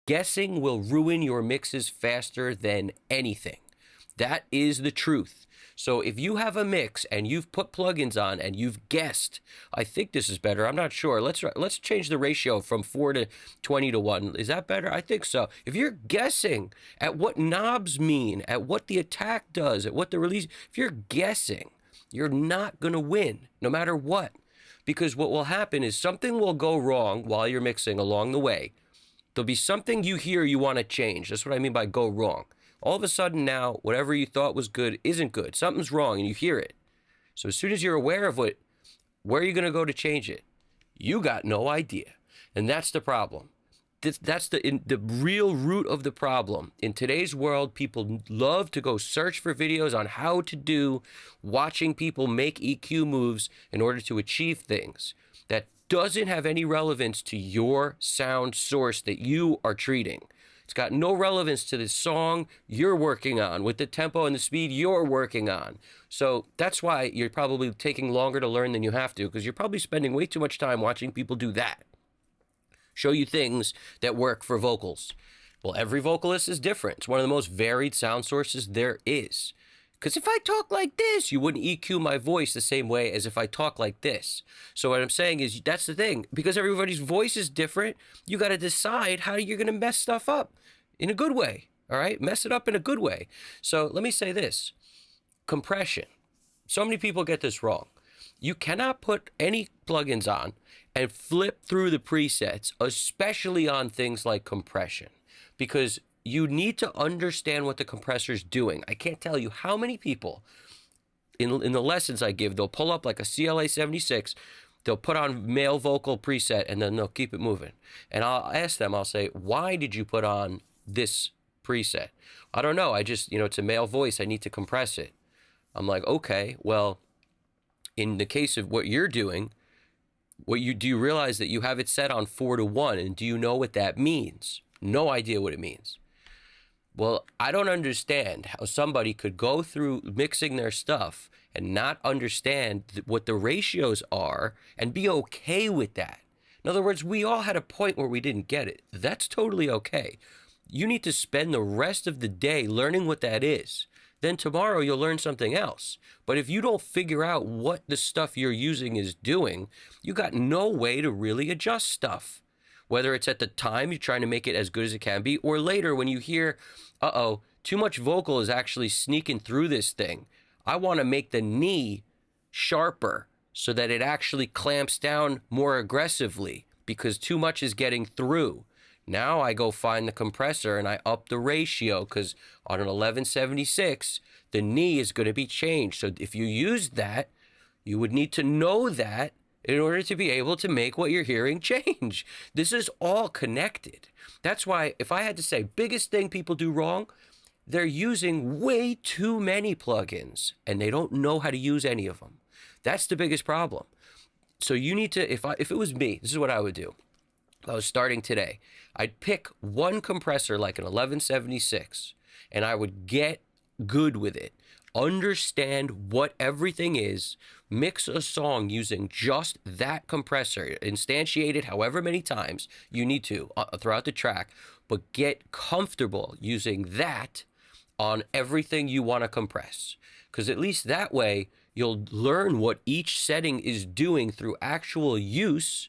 Guessing will ruin your mixes faster than anything. That is the truth. So if you have a mix and you've put plugins on and you've guessed, I think this is better. I'm not sure. Let's change the ratio from 4 to 20 to 1. Is that better? I think so. If you're guessing at what knobs mean, at what the attack does, at what the release, if you're guessing, you're not going to win no matter what. Because what will happen is something will go wrong while you're mixing along the way. There'll be something you hear you want to change. That's what I mean by go wrong. All of a sudden now, whatever you thought was good isn't good. Something's wrong and you hear it. So as soon as you're aware of it, where are you going to go to change it? You got no idea. And that's the problem. That's the real root of the problem. In today's world, people love to go search for videos on how to do, watching people make EQ moves in order to achieve things that doesn't have any relevance to your sound source that you are treating. It's got no relevance to the song you're working on, with the tempo and the speed you're working on. So that's why you're probably taking longer to learn than you have to, because you're probably spending way too much time watching people do that. Show you things that work for vocals. Well, every vocalist is different. It's one of the most varied sound sources there is. Because if I talk like this, you wouldn't EQ my voice the same way as if I talk like this. So what I'm saying is, that's the thing. Because everybody's voice is different, you got to decide how you're going to mess stuff up in a good way. All right? Mess it up in a good way. So let me say this. Compression. So many people get this wrong. You cannot put any plugins on and flip through the presets, especially on things like compression, because you need to understand what the compressor is doing. I can't tell you how many people in the lessons I give, they'll pull up like a CLA 76, they'll put on male vocal preset, and then they'll keep it moving. And I'll ask them, I'll say, why did you put on this preset? I don't know. I just, it's a male voice. I need to compress it. I'm like, okay, well, in the case of what you're doing, do you realize that you have it set on 4 to 1, and do you know what that means? No idea what it means. Well, I don't understand how somebody could go through mixing their stuff and not understand what the ratios are and be okay with that. In other words, we all had a point where we didn't get it. That's totally okay. You need to spend the rest of the day learning what that is. Then tomorrow you'll learn something else. But if you don't figure out what the stuff you're using is doing, you got no way to really adjust stuff. Whether it's at the time you're trying to make it as good as it can be, or later when you hear, uh-oh, too much vocal is actually sneaking through this thing. I want to make the knee sharper so that it actually clamps down more aggressively because too much is getting through. Now I go find the compressor and I up the ratio, because on an 1176, the knee is going to be changed. So if you use that, you would need to know that in order to be able to make what you're hearing change. This is all connected. That's why if I had to say biggest thing people do wrong, they're using way too many plugins and they don't know how to use any of them. That's the biggest problem. So you need to, if it was me, this is what I would do. If I was starting today, I'd pick one compressor like an 1176 and I would get good with it. Understand what everything is, mix a song using just that compressor, instantiate it however many times you need to throughout the track, but get comfortable using that on everything you want to compress. Because at least that way, you'll learn what each setting is doing through actual use.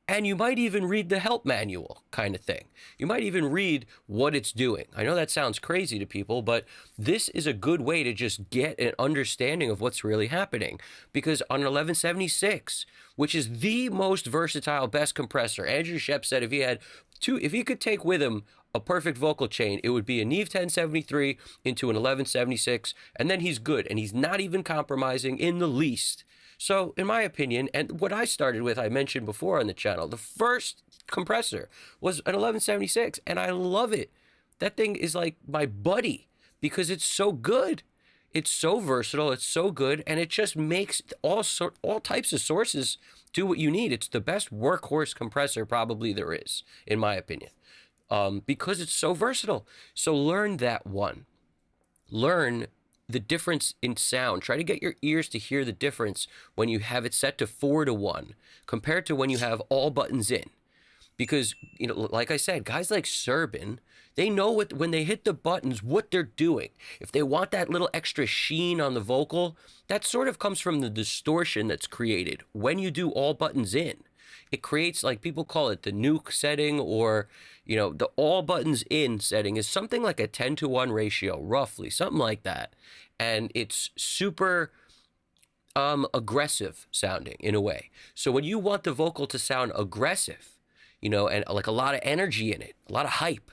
And you might even read the help manual kind of thing. You might even read what it's doing. I know that sounds crazy to people, but this is a good way to just get an understanding of what's really happening. Because on 1176, which is the most versatile, best compressor, Andrew Shep said if he could take with him a perfect vocal chain, it would be a Neve 1073 into an 1176, and then he's good. And he's not even compromising in the least. So, in my opinion, and what I started with, I mentioned before on the channel, the first compressor was an 1176, and I love it. That thing is like my buddy because it's so good. It's so versatile, it's so good, and it just makes all types of sources do what you need. It's the best workhorse compressor probably there is, in my opinion, because it's so versatile. So learn that one. Learn the difference in sound. Try to get your ears to hear the difference when you have it set to 4 to 1 compared to when you have all buttons in. because, like I said, guys like Serban, they know when they hit the buttons, what they're doing. If they want that little extra sheen on the vocal, that sort of comes from the distortion that's created when you do all buttons in. It creates, like people call it the nuke setting, or, the all buttons in setting is something like a 10-to-1 ratio, roughly, something like that. And it's super aggressive sounding in a way. So when you want the vocal to sound aggressive, and like a lot of energy in it, a lot of hype,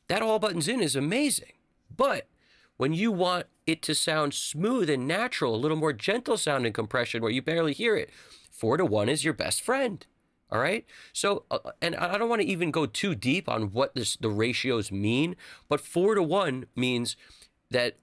that all buttons in is amazing. But when you want it to sound smooth and natural, a little more gentle sounding compression where you barely hear it, 4-to-1 is your best friend. All right. So, and I don't want to even go too deep on what the ratios mean, but 4-to-1 means that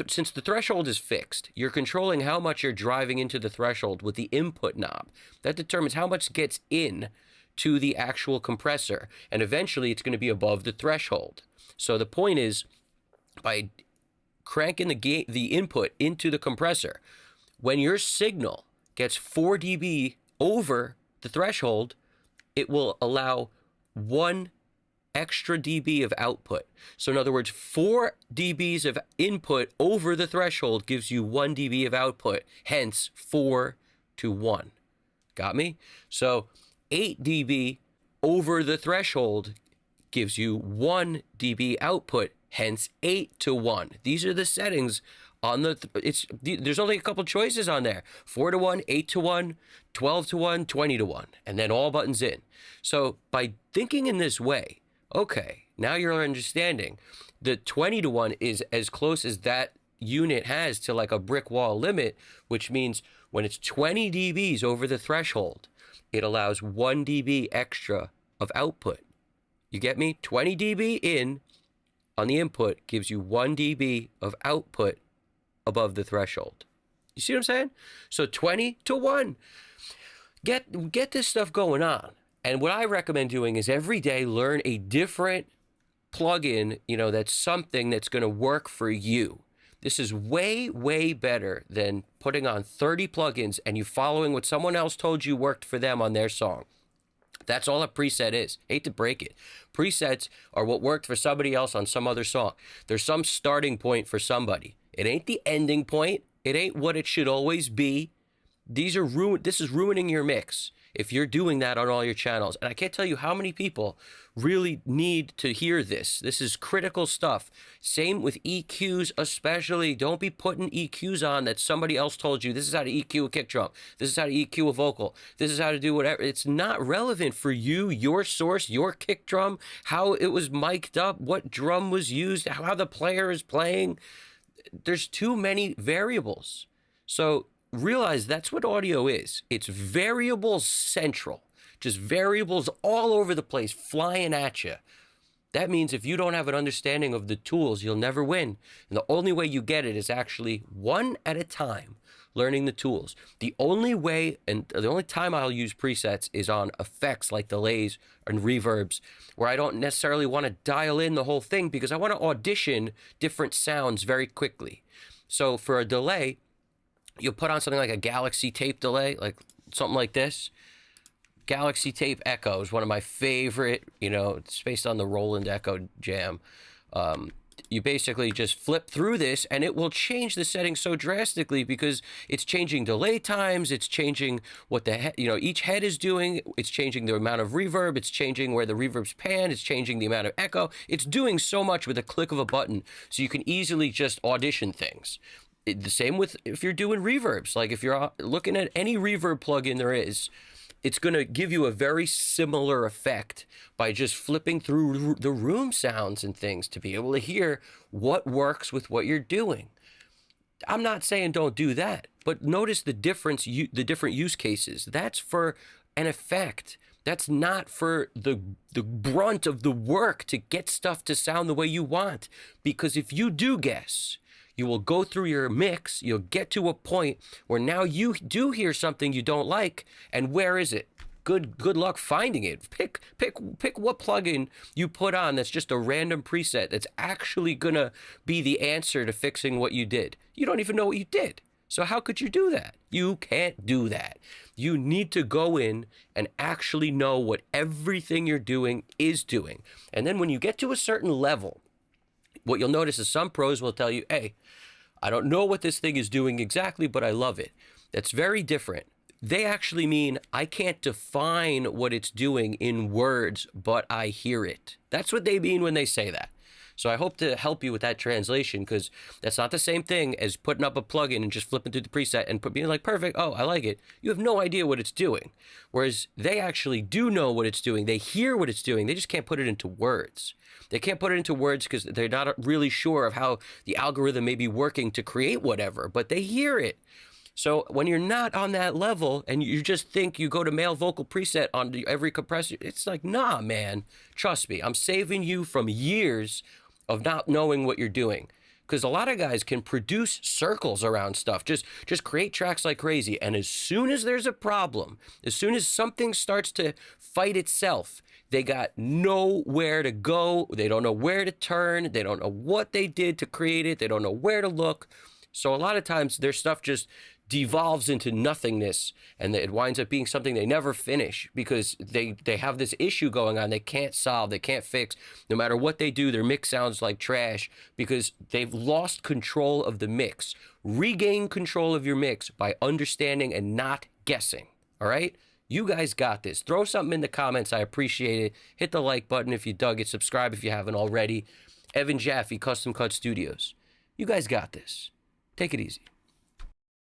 since the threshold is fixed, you're controlling how much you're driving into the threshold with the input knob. That determines how much gets in to the actual compressor, and eventually it's going to be above the threshold. So the point is, by cranking the input into the compressor, when your signal gets 4 dB over the threshold, it will allow 1 extra dB of output. So in other words, 4 dBs of input over the threshold gives you 1 dB of output, hence 4-to-1. Got me? So 8 dB over the threshold gives you 1 dB output, hence 8-to-1. These are the settings on there's only a couple choices on there: 4-to-1, 8-to-1, 12-to-1, 20-to-1, and then all buttons in. So by thinking in this way, okay, now you're understanding the 20-to-1 is as close as that unit has to like a brick wall limit, which means when it's 20 dBs over the threshold, it allows 1 dB extra of output. You get me? 20 dB in on the input gives you 1 dB of output above the threshold. You see what I'm saying? So 20-to-1. Get this stuff going on. And what I recommend doing is every day learn a different plugin, that's something that's going to work for you. This is way, way better than putting on 30 plugins and you following what someone else told you worked for them on their song. That's all a preset is. Hate to break it. Presets are what worked for somebody else on some other song. There's some starting point for somebody. It ain't the ending point. It ain't what it should always be. This is ruining your mix if you're doing that on all your channels. And I can't tell you how many people really need to hear this. This is critical stuff. Same with EQs especially. Don't be putting EQs on that somebody else told you. This is how to EQ a kick drum. This is how to EQ a vocal. This is how to do whatever. It's not relevant for you, your source, your kick drum, how it was mic'd up, what drum was used, how the player is playing. There's too many variables. So realize that's what audio is. It's variables central, just variables all over the place, flying at you. That means if you don't have an understanding of the tools, you'll never win. And the only way you get it is actually one at a time, learning the tools. The only way and the only time I'll use presets is on effects like delays and reverbs, where I don't necessarily want to dial in the whole thing because I want to audition different sounds very quickly. So for a delay, you'll put on something like a Galaxy tape delay, like something like this. Galaxy tape Echo is one of my favorite, it's based on the Roland Echo Jam. You basically just flip through this and it will change the settings so drastically because it's changing delay times, it's changing what each head is doing, it's changing the amount of reverb, it's changing where the reverb's panned, it's changing the amount of echo. It's doing so much with a click of a button, so you can easily just audition things. The same with if you're doing reverbs. Like if you're looking at any reverb plugin there is, it's going to give you a very similar effect by just flipping through the room sounds and things to be able to hear what works with what you're doing. I'm not saying don't do that, but notice the difference, the different use cases. That's for an effect. That's not for the brunt of the work to get stuff to sound the way you want. Because if you do guess, you will go through your mix, you'll get to a point where now you do hear something you don't like, and where is it? Good luck finding it. Pick what plugin you put on that's just a random preset that's actually gonna be the answer to fixing what you did. You don't even know what you did. So how could you do that? You can't do that. You need to go in and actually know what everything you're doing is doing. And then when you get to a certain level, what you'll notice is some pros will tell you, hey, I don't know what this thing is doing exactly, but I love it. That's very different. They actually mean, I can't define what it's doing in words, but I hear it. That's what they mean when they say that. So I hope to help you with that translation, because that's not the same thing as putting up a plugin and just flipping through the preset and being like, perfect, oh, I like it. You have no idea what it's doing. Whereas they actually do know what it's doing. They hear what it's doing. They just can't put it into words. They can't put it into words because they're not really sure of how the algorithm may be working to create whatever, but they hear it. So when you're not on that level and you just think you go to male vocal preset on every compressor, it's like, nah, man, trust me. I'm saving you from years of not knowing what you're doing. Because a lot of guys can produce circles around stuff, just create tracks like crazy. And as soon as there's a problem, as soon as something starts to fight itself, they got nowhere to go. They don't know where to turn. They don't know what they did to create it. They don't know where to look. So a lot of times their stuff just devolves into nothingness, and it winds up being something they never finish because they have this issue going on they can't solve, they can't fix. No matter what they do, their mix sounds like trash because they've lost control of the mix. Regain control of your mix by understanding and not guessing, all right? You guys got this. Throw something in the comments. I appreciate it. Hit the like button if you dug it. Subscribe if you haven't already. Evan Jaffe, Custom Cut Studios. You guys got this. Take it easy.